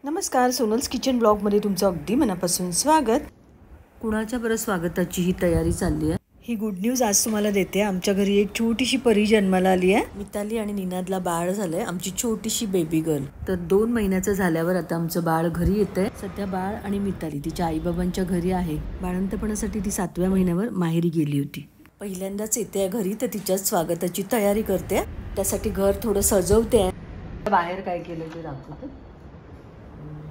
नमस्कार, सोनल्स किचन ब्लॉगमध्ये तुमचं अगदी मनापासून स्वागत. कुणाच्या बरं स्वागताची ही तयारी चालली आहे. ही गुड न्यूज आज तुम्हाला देते. आमच्या घरी एक छोटीशी परी जन्माला आली आहे. मिताली आणि निनादला बाळ झालंय, आमची छोटीशी बेबी गर्ल. तर 2 महिन्याचं झाल्यावर आता आमचं बाळ घरी येतंय. सध्या बाळ आणि मिताली तिच्या आईबाबांच्या घरी आहे. बाळंतपणासाठी ती 7व्या महिन्यावर माहेरी गेली होती. पहिल्यांदाच येते घरी, तर तिच्या स्वागताची तयारी करते. त्यासाठी घर थोडं सजवते. बाहेर काय केलं ते दाखवते.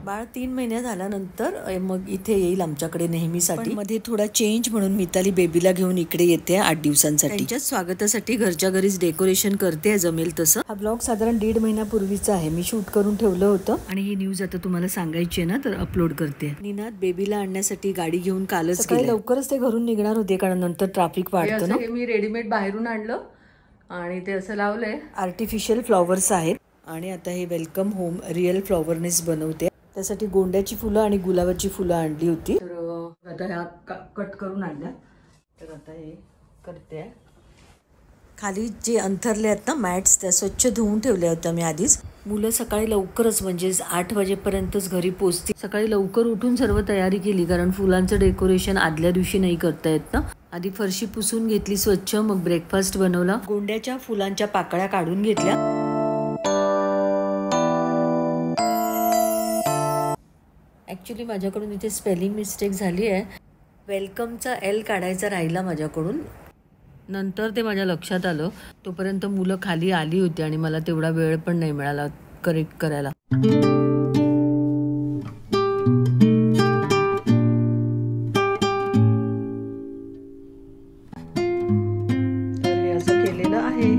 बाळ 3 महिने झाल्यानंतर मग इथे येईल आमच्याकडे नेहमीसाठी. मध्ये थोडा चेंज म्हणून मिताली बेबीला घेऊन इकडे येते 8 दिवसांसाठी. त्यांच्या स्वागतासाठी घरच्या घरीच डेकोरेशन करते जमेल तसं. हा ब्लॉग साधारण 1.5 महिन्यापूर्वीचा आहे. मी शूट करून ठेवलं होतं आणि ही न्यूज आता तुम्हाला सांगायची आहे ना, तर अपलोड करते. निनाद बेबीला आणण्यासाठी गाडी घेऊन कालच गेले. लवकरच ते घरून निघणार होते कारण नंतर ट्रॅफिक वाढतं ना. मी रेडीमेड बाहेरून आणलं आणि ते असं लावलंय. आर्टिफिशियल फ्लॉवर्स आहेत आणि आता हे वेलकम होम रिअल फ्लॉवरनेस बनवते. त्यासाठी गोंड्याची फुलं आणि गुलाबाची फुलं आणली होती. तर आता ह्या कट करून आणल्या. तर आता हे करते. खाली जे अंथरले आहेत ना मॅट्स, त्या स्वच्छ धुवून ठेवल्या होत्या मी आधीच. मुलं सकाळी लवकरच म्हणजे 8 वाजेपर्यंतच घरी पोहोचतील. सकाळी लवकर उठून सर्व तयारी केली कारण फुलांचं डेकोरेशन आदल्या दिवशी नाही करता येत ना. आधी फरशी पुसून घेतली स्वच्छ, मग ब्रेकफास्ट बनवला. गोंड्याच्या फुलांच्या पाकळ्या काढून घेतल्या. ॲक्च्युली माझ्याकडून इथे स्पेलिंग मिस्टेक झाली आहे. वेलकमचा L काढायचा राहिला माझ्याकडून. नंतर ते माझ्या लक्षात आलं. तोपर्यंत मुलं खाली आली होती आणि मला तेवढा वेळ पण नाही मिळाला करेक्ट करायला. तर हे असं केलेलं आहे.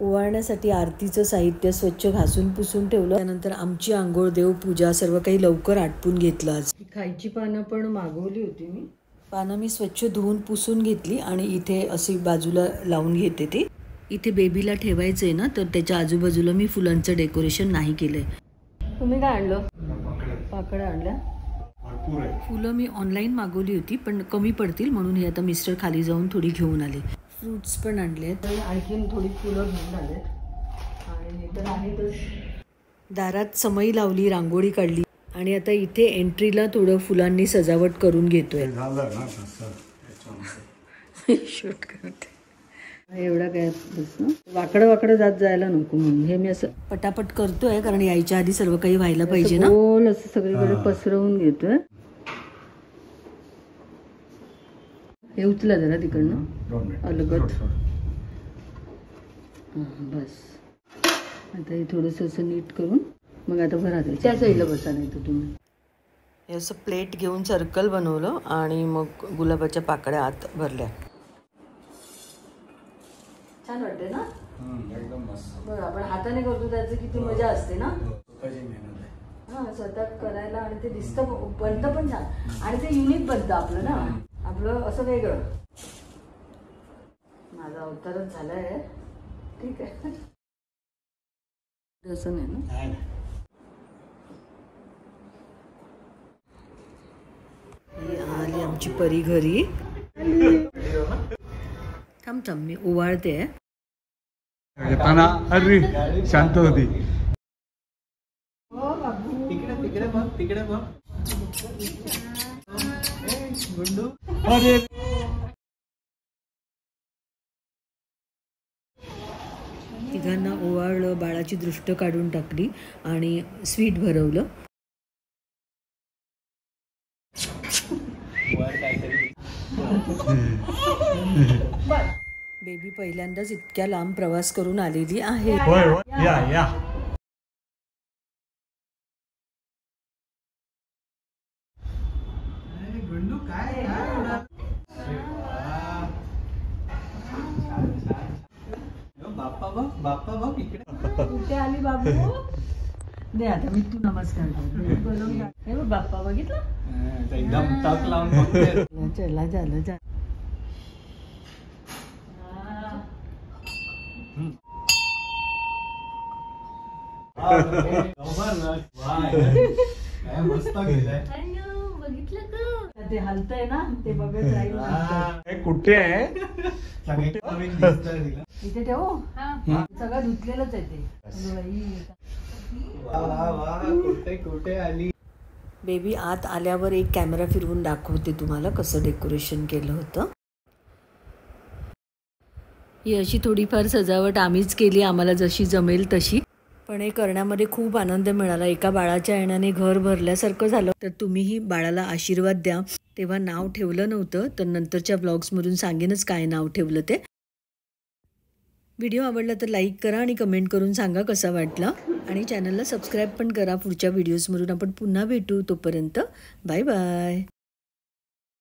ओवाळण्यासाठी आरतीचं साहित्य स्वच्छ घासून पुसून ठेवलं. त्यानंतर आमची आंघोळ, देवपूजा सर्व काही लवकर आटपून घेतलं. आज खायची पानं पण मागवली होती मी. पानं मी स्वच्छ धुवून पुसून घेतली आणि इथे अशी बाजूला लावून घेते. ती इथे बेबीला ठेवायचं आहे ना, तर त्याच्या आजूबाजूला मी फुलांचं डेकोरेशन नाही केलंय. तुम्ही काय आणलं? पाकळ्या आणल्या. फुलं मी ऑनलाईन मागवली होती पण कमी पडतील म्हणून हे आता मिस्टर खाली जाऊन थोडी घेऊन आले. फ्रूट्स पण आणले. तर आणखीन थोडी फुलं घेऊन आले आणि तर आहेतच. दारात समई लावली, रांगोळी काढली आणि आता इथे एंट्रीला थोडं फुलांनी सजावट करून घेतोय. शूट करते एवढा काय वाकडं वाकडं जात जायला नको म्हणून हे मी असं पटापट करतोय कारण यायच्या आधी सर्व काही व्हायला पाहिजे ना. गोल असं सगळीकडे पसरवून घेतोय. हे उचला जरा तिकडनं अलगत. बस आता हे थोडंसं असं नीट करून मग आता भरा द्यायचं. त्या साईडला बसा नाही तर तुम्ही. हे असं प्लेट घेऊन सर्कल बनवलं आणि मग गुलाबाच्या पाकळ्या आत भरल्या. छान वाटते ना. एकदम मस्त. बरं आपण हाताने करतो त्याचं किती मजा असते ना. हां स्वतः करायला आणि ते दिसतं बनतं पण छान आणि ते युनिक बनतं आपलं ना. आपलं असं वेगळं. माझा अवतारच झालाय. ठीक आहे असं नाही ना. आली आमची परी घरी. थांब थांब मी ओवाळते. अरे शांत होती. तिकडे बघ. अरे तिघांना ओवाळलं, बाळाची दृष्ट काढून टाकली आणि स्वीट भरवलं. बेबी पहिल्यांदाच इतक्या लांब प्रवास करून आलेली आहे. या बाप्पा बघ इकडे. कुठे आली बाबू? दे आता मी तू नमस्कार कर. बाप्पा बघितलं एकदम टक लावून. चला झालं जा. मस्त केलंय. बघितलं का ते हलतंय ना, ते बघत राहील. कुठे आहे? इथे ठेवू सगळं धुतलेलंच आहे ते. अगं बाई. वा वा वा कुठे कुठे आली. बेबी आत आल्यावर एक कॅमेरा फिरवून दाखवते तुम्हाला कसं डेकोरेशन केलं होतं. ही अशी थोडीफार सजावट आम्हीच केली, आम्हाला जशी जमेल तशी. पण हे करण्यामध्ये खूप आनंद मिळाला. एका बाळाच्या येण्याने घर भरल्यासारखं झालं. तर तुम्हीही बाळाला आशीर्वाद द्या. तेव्हा नाव ठेवलं नव्हतं, तर नंतरच्या ब्लॉग्समधून सांगेनच काय नाव ठेवलं ते. व्हिडिओ आवडला तर लाईक करा आणि कमेंट करून सांगा कसा वाटला. आणि चॅनलला सबस्क्राईब पण करा. पुढच्या व्हिडिओजमधून आपण पुन्हा भेटू. तोपर्यंत बाय बाय.